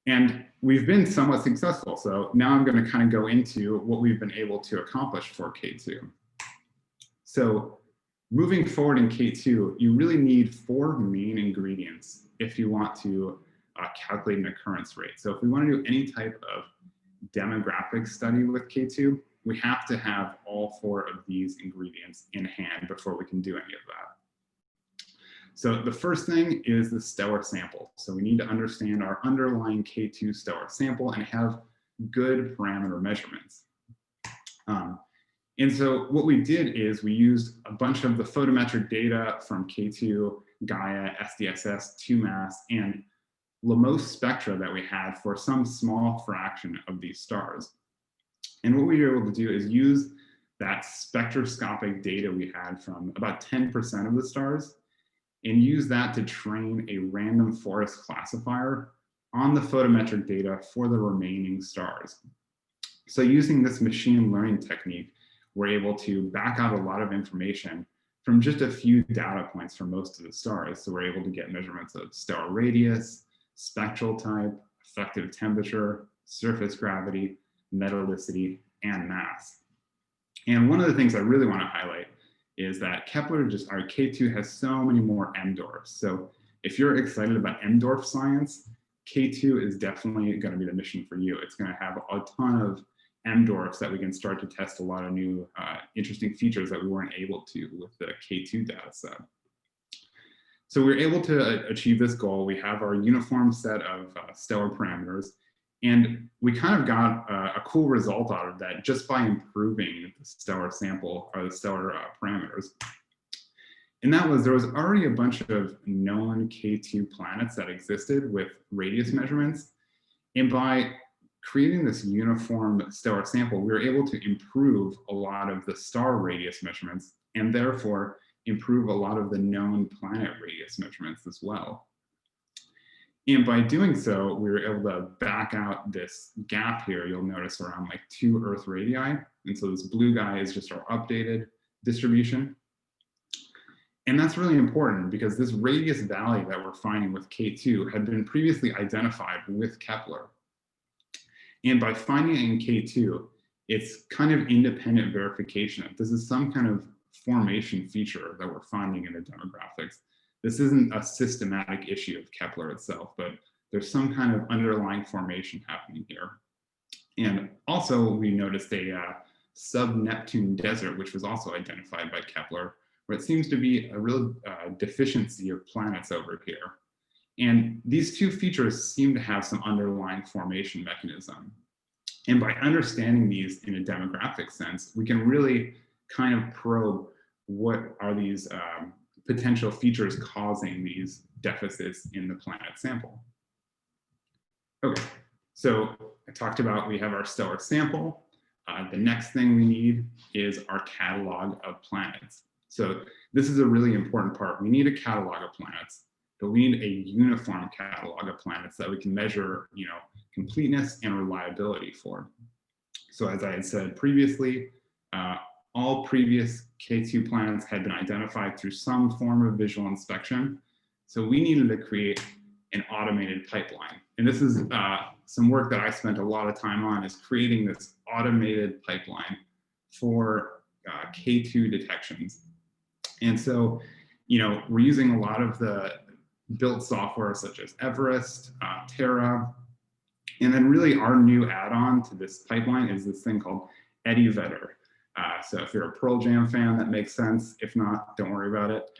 And we've been somewhat successful. So now I'm going to kind of go into what we've been able to accomplish for K2. So moving forward in K2, you really need 4 main ingredients if you want to calculate an occurrence rate. So if we want to do any type of demographic study with K2, we have to have all 4 of these ingredients in hand before we can do any of that. So the first thing is the stellar sample. So we need to understand our underlying K2 stellar sample and have good parameter measurements. And so what we did is we used a bunch of the photometric data from K2, Gaia, SDSS, 2MASS, and Lamos spectra that we had for some small fraction of these stars. And what we were able to do is use that spectroscopic data we had from about 10% of the stars and use that to train a random forest classifier on the photometric data for the remaining stars. So using this machine learning technique, we're able to back out a lot of information from just a few data points for most of the stars. So we're able to get measurements of stellar radius, spectral type, effective temperature, surface gravity, metallicity, and mass. And one of the things I really want to highlight is that Kepler, our K2 has so many more M dwarfs. So if you're excited about M dwarf science, K2 is definitely going to be the mission for you. It's going to have a ton of M dwarfs that we can start to test a lot of new interesting features that we weren't able to with the K2 data set. So we were able to achieve this goal. We have our uniform set of stellar parameters, and we kind of got a cool result out of that just by improving the stellar sample, or the stellar parameters. And that was, there was already a bunch of known K2 planets that existed with radius measurements. And by creating this uniform stellar sample, we were able to improve a lot of the star radius measurements and therefore improve a lot of the known planet radius measurements as well. And by doing so, we were able to back out this gap here, you'll notice around like 2 Earth radii. And so this blue guy is just our updated distribution. And that's really important because this radius valley that we're finding with K2 had been previously identified with Kepler. And by finding it in K2, it's kind of independent verification. This is some kind of formation feature that we're finding in the demographics. This isn't a systematic issue of Kepler itself, but there's some kind of underlying formation happening here. And also we noticed a sub-Neptune desert, which was also identified by Kepler, where it seems to be a real deficiency of planets over here. And these two features seem to have some underlying formation mechanism. And by understanding these in a demographic sense, we can really kind of probe what are these potential features causing these deficits in the planet sample. Okay, so I talked about we have our stellar sample. The next thing we need is our catalog of planets. So this is a really important part. We need a catalog of planets, but we need a uniform catalog of planets that we can measure, completeness and reliability for. So as I had said previously, all previous K2 planets had been identified through some form of visual inspection. So we needed to create an automated pipeline. And this is some work that I spent a lot of time on, is creating this automated pipeline for K2 detections. And so, we're using a lot of the built software such as Everest, Terra, and then really our new add-on to this pipeline is this thing called EddieVetter. So if you're a Pearl Jam fan, that makes sense. If not, don't worry about it.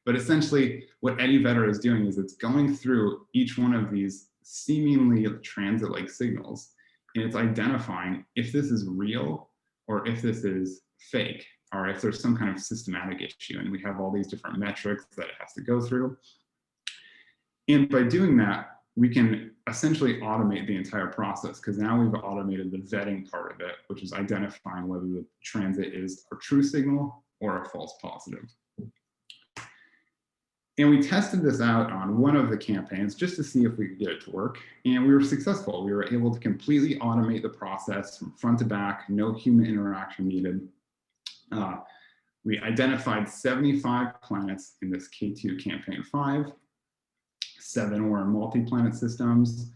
But essentially what EddieVetter is doing is it's going through each one of these seemingly transit-like signals, and it's identifying if this is real or if this is fake, or if there's some kind of systematic issue. And we have all these different metrics that it has to go through. And by doing that, we can essentially automate the entire process, because now we've automated the vetting part of it, which is identifying whether the transit is a true signal or a false positive. And we tested this out on one of the campaigns just to see if we could get it to work. And we were successful. We were able to completely automate the process from front to back, no human interaction needed. We identified 75 planets in this K2 campaign 5. 7 were in multi-planet systems,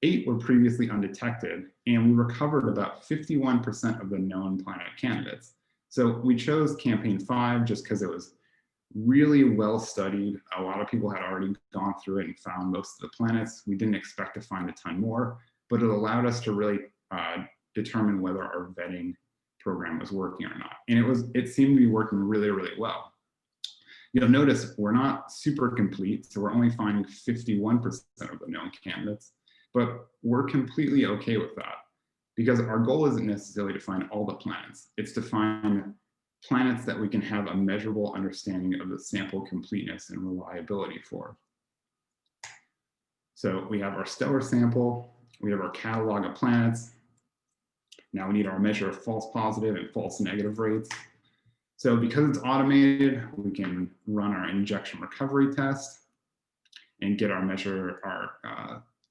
8 were previously undetected, and we recovered about 51% of the known planet candidates. So we chose campaign 5 just because it was really well studied. A lot of people had already gone through it and found most of the planets. We didn't expect to find a ton more, but it allowed us to really determine whether our vetting program was working or not. And it seemed to be working really, really well. You'll notice we're not super complete, so we're only finding 51% of the known candidates, but we're completely okay with that, because our goal isn't necessarily to find all the planets. It's to find planets that we can have a measurable understanding of the sample completeness and reliability for. So we have our stellar sample, we have our catalog of planets. Now we need our measure of false positive and false negative rates. So because it's automated, we can run our injection recovery test and get our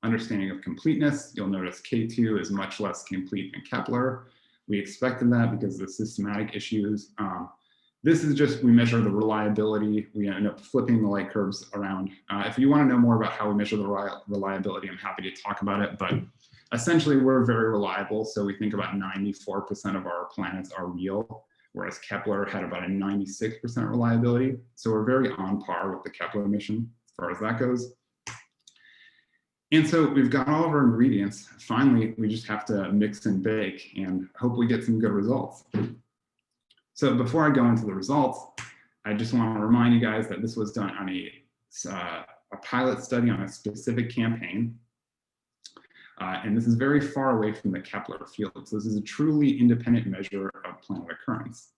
understanding of completeness. You'll notice K2 is much less complete than Kepler. We expected that because of the systematic issues. This is just, we measure the reliability. We end up flipping the light curves around. If you want to know more about how we measure the reliability, I'm happy to talk about it, but essentially we're very reliable. So we think about 94% of our planets are real, whereas Kepler had about a 96% reliability. So we're very on par with the Kepler mission as far as that goes. And so we've got all of our ingredients. Finally, we just have to mix and bake and hopefully get some good results. So before I go into the results, I just want to remind you guys that this was done on a pilot study on a specific campaign. And this is very far away from the Kepler field. So this is a truly independent measure of planet occurrence.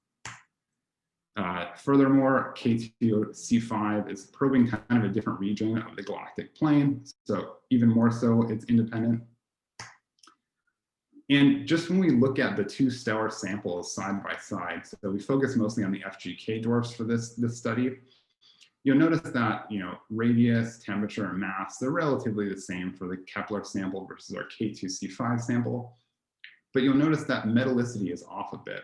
Furthermore, K2C5 is probing kind of a different region of the galactic plane. So even more so, it's independent. And just when we look at the two stellar samples side by side, so we focus mostly on the FGK dwarfs for this study, you'll notice that, radius, temperature, and mass, they're relatively the same for the Kepler sample versus our K2C5 sample. But you'll notice that metallicity is off a bit.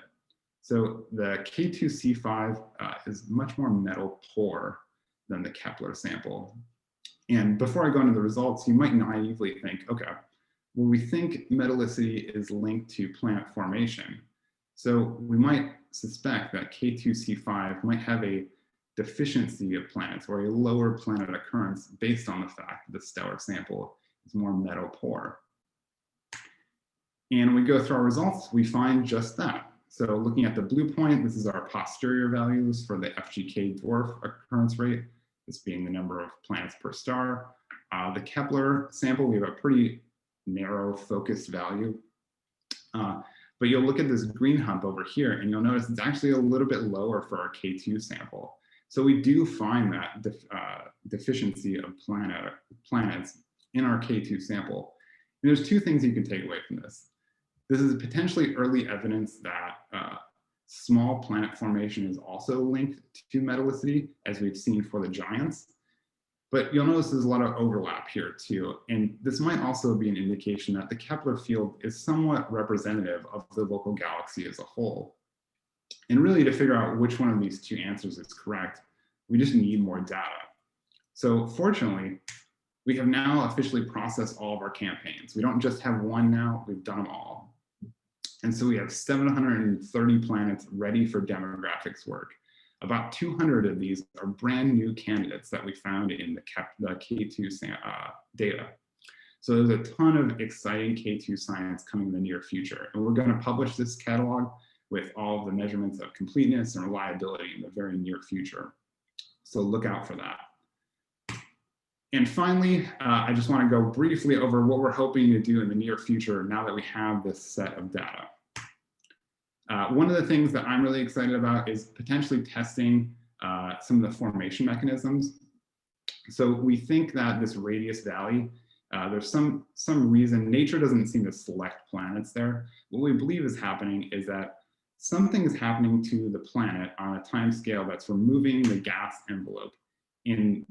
So the K2C5 is much more metal poor than the Kepler sample. And before I go into the results, you might naively think, okay, well, we think metallicity is linked to planet formation. So we might suspect that K2C5 might have a deficiency of planets or a lower planet occurrence based on the fact that the stellar sample is more metal poor. And when we go through our results, we find just that. So looking at the blue point, this is our posterior values for the FGK dwarf occurrence rate, this being the number of planets per star. The Kepler sample, we have a pretty narrow focused value. But you'll look at this green hump over here and you'll notice it's actually a little bit lower for our K2 sample. So we do find that deficiency of planets in our K2 sample. And there's two things you can take away from this. This is potentially early evidence that small planet formation is also linked to metallicity, as we've seen for the giants. But you'll notice there's a lot of overlap here too. And this might also be an indication that the Kepler field is somewhat representative of the local galaxy as a whole. And really, to figure out which one of these two answers is correct, we just need more data. So fortunately, we have now officially processed all of our campaigns. We don't just have one now, we've done them all. And so we have 730 planets ready for demographics work. About 200 of these are brand new candidates that we found in the K2 data. So there's a ton of exciting K2 science coming in the near future. And we're going to publish this catalog with all of the measurements of completeness and reliability in the very near future. So look out for that. And finally, I just want to go briefly over what we're hoping to do in the near future now that we have this set of data. One of the things that I'm really excited about is potentially testing some of the formation mechanisms. So we think that this radius valley, there's some reason nature doesn't seem to select planets there. What we believe is happening is that something is happening to the planet on a time scale that's removing the gas envelope in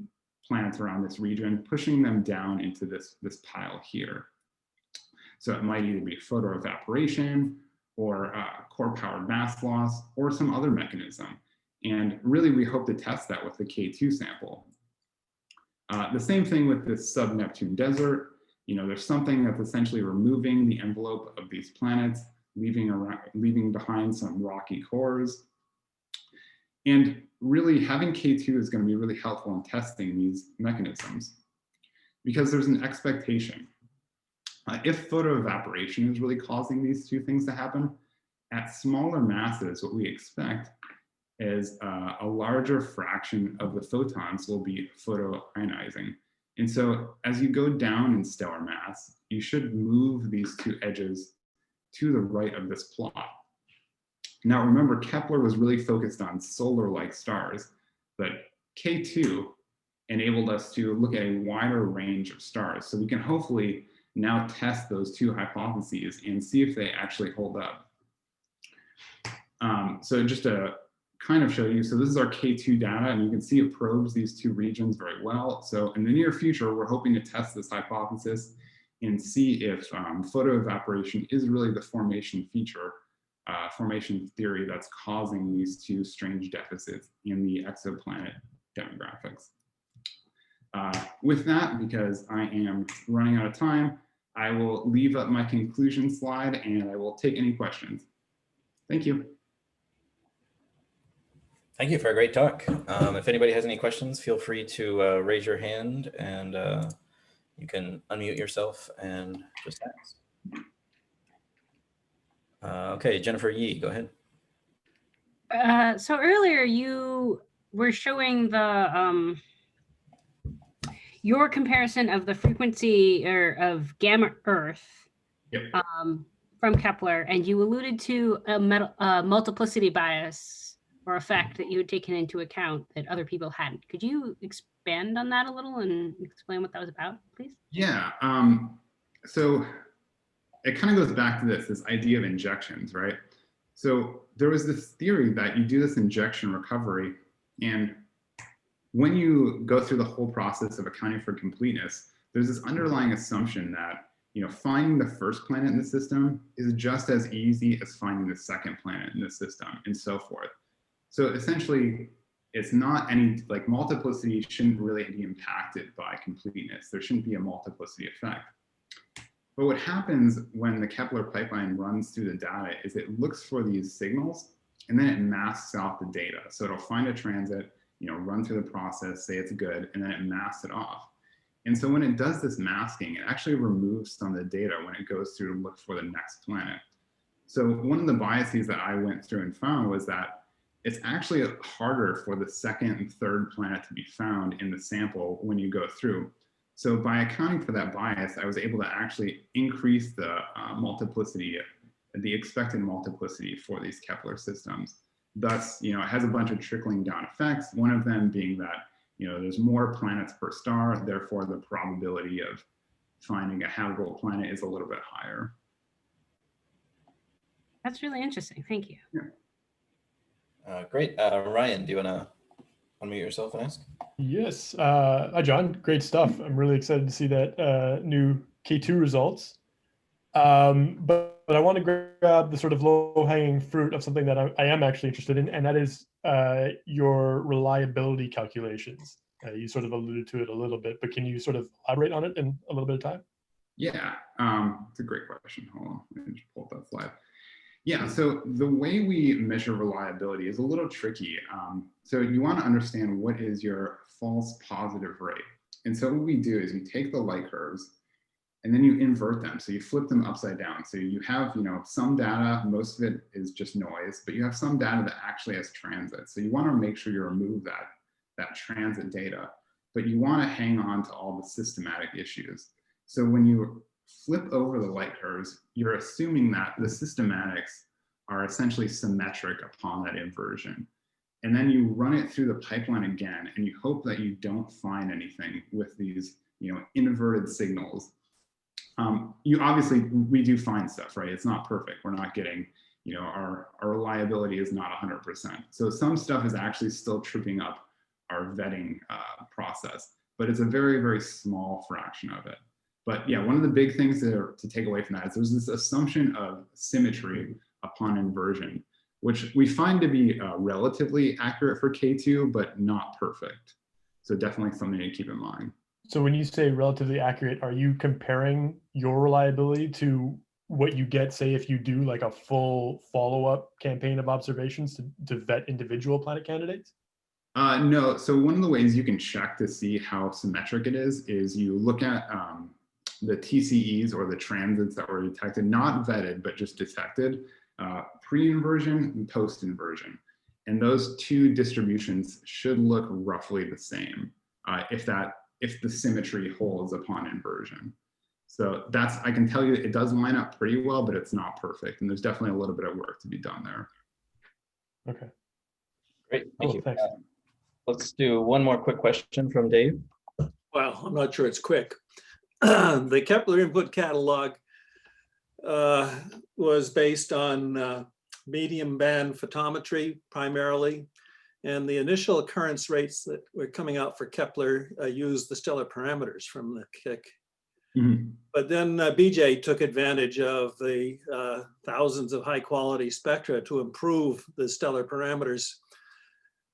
planets around this region, pushing them down into this pile here. So it might either be photoevaporation or core powered mass loss or some other mechanism. And really, we hope to test that with the K2 sample. The same thing with this sub-Neptune desert. There's something that's essentially removing the envelope of these planets, leaving behind some rocky cores. And really, having K2 is going to be really helpful in testing these mechanisms because there's an expectation. If photoevaporation is really causing these two things to happen, at smaller masses, what we expect is a larger fraction of the photons will be photoionizing. And so as you go down in stellar mass, you should move these two edges to the right of this plot. Now remember, Kepler was really focused on solar-like stars, but K2 enabled us to look at a wider range of stars. So we can hopefully now test those two hypotheses and see if they actually hold up. So just to kind of show you, so this is our K2 data, and you can see it probes these two regions very well. So in the near future, we're hoping to test this hypothesis and see if photoevaporation is really the formation formation theory that's causing these two strange deficits in the exoplanet demographics. With that, because I am running out of time, I will leave up my conclusion slide and I will take any questions. Thank you. Thank you for a great talk. If anybody has any questions, feel free to raise your hand and you can unmute yourself and just ask. Okay, Jennifer Yee, go ahead. So earlier you were showing the your comparison of the frequency of gamma Earth Yep. From Kepler, and you alluded to a multiplicity bias or effect that you had taken into account that other people hadn't. Could you expand on that a little and explain what that was about, please? Yeah. So it kind of goes back to this idea of injections, right? So there was this theory that you do this injection recovery, and when you go through the whole process of accounting for completeness, there's this underlying assumption that, you know, finding the first planet in the system is just as easy as finding the second planet in the system, and so forth. So essentially, it's not any, like, multiplicity shouldn't really be impacted by completeness. There shouldn't be a multiplicity effect. But what happens when the Kepler pipeline runs through the data is it looks for these signals, and then it masks out the data. So it'll find a transit, you know, run through the process, say it's good, and then it masks it off. And so when it does this masking, it actually removes some of the data when it goes through to look for the next planet. So one of the biases that I went through and found was that it's actually harder for the second and third planet to be found in the sample when you go through. So by accounting for that bias, I was able to actually increase the multiplicity, the expected multiplicity for these Kepler systems. Thus, you know, it has a bunch of trickling down effects. One of them being that, you know, there's more planets per star, therefore the probability of finding a habitable planet is a little bit higher. That's really interesting. Thank you. Yeah. Great. Ryan, do you want to unmute yourself and ask? Yes. Hi, John. Great stuff. I'm really excited to see that new K2 results. But I want to grab the sort of low-hanging fruit of something that I am actually interested in, and that is your reliability calculations. You sort of alluded to it a little bit, but can you sort of elaborate on it in a little bit of time? Yeah, it's a great question. Hold on, let me just pull up that slide. Yeah, so the way we measure reliability is a little tricky. So you want to understand what is your false positive rate. And so what we do is we take the light curves and then you invert them. So you flip them upside down. So you have, you know, some data, most of it is just noise, but you have some data that actually has transit. So you want to make sure you remove that transit data, but you want to hang on to all the systematic issues. So when you flip over the light curves, you're assuming that the systematics are essentially symmetric upon that inversion. And then you run it through the pipeline again, and you hope that you don't find anything with these, you know, inverted signals. We do find stuff, right? It's not perfect. We're not getting, you know, our reliability is not 100%. So some stuff is actually still tripping up our vetting process, but it's a very, very small fraction of it. But yeah, one of the big things to take away from that is there's this assumption of symmetry upon inversion, which we find to be relatively accurate for K2, but not perfect. So definitely something to keep in mind. So when you say relatively accurate, are you comparing your reliability to what you get, say, if you do like a full follow-up campaign of observations to vet individual planet candidates? No, so one of the ways you can check to see how symmetric it is you look at the TCEs, or the transits that were detected, not vetted, but just detected, pre-inversion and post-inversion. And those two distributions should look roughly the same if the symmetry holds upon inversion. So I can tell you it does line up pretty well, but it's not perfect. And there's definitely a little bit of work to be done there. Okay. Great, thank you. Thanks. Let's do one more quick question from Dave. Well, I'm not sure it's quick. The Kepler input catalog was based on medium band photometry primarily, and the initial occurrence rates that were coming out for Kepler used the stellar parameters from the KIC. Mm-hmm. But then BJ took advantage of the thousands of high quality spectra to improve the stellar parameters.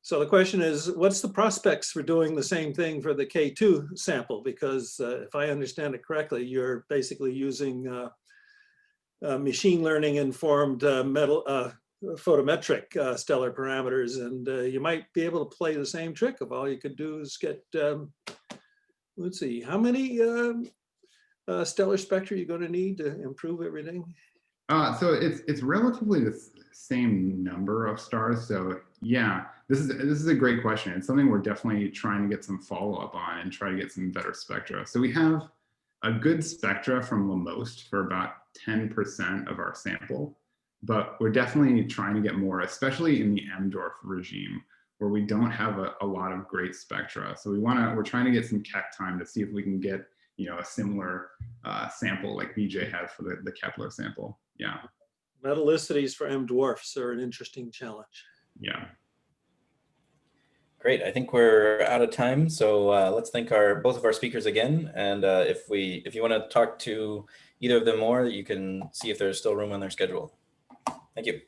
So the question is, what's the prospects for doing the same thing for the K2 sample? Because if I understand it correctly, you're basically using machine learning informed photometric stellar parameters, and you might be able to play the same trick if all you could do is get, let's see, how many stellar spectra you're going to need to improve everything? So it's relatively the same number of stars. So yeah, this is a great question. It's something we're definitely trying to get some follow-up on and try to get some better spectra. So we have a good spectra from LaMost for about 10% of our sample, but we're definitely trying to get more, especially in the Emdorf regime, where we don't have a lot of great spectra. So we're trying to get some Keck time to see if we can get, a similar sample like BJ had for the Kepler sample. Yeah. Metallicities for M dwarfs are an interesting challenge. Yeah. Great. I think we're out of time. So let's thank both of our speakers again. And if you want to talk to either of them more, you can see if there's still room on their schedule. Thank you.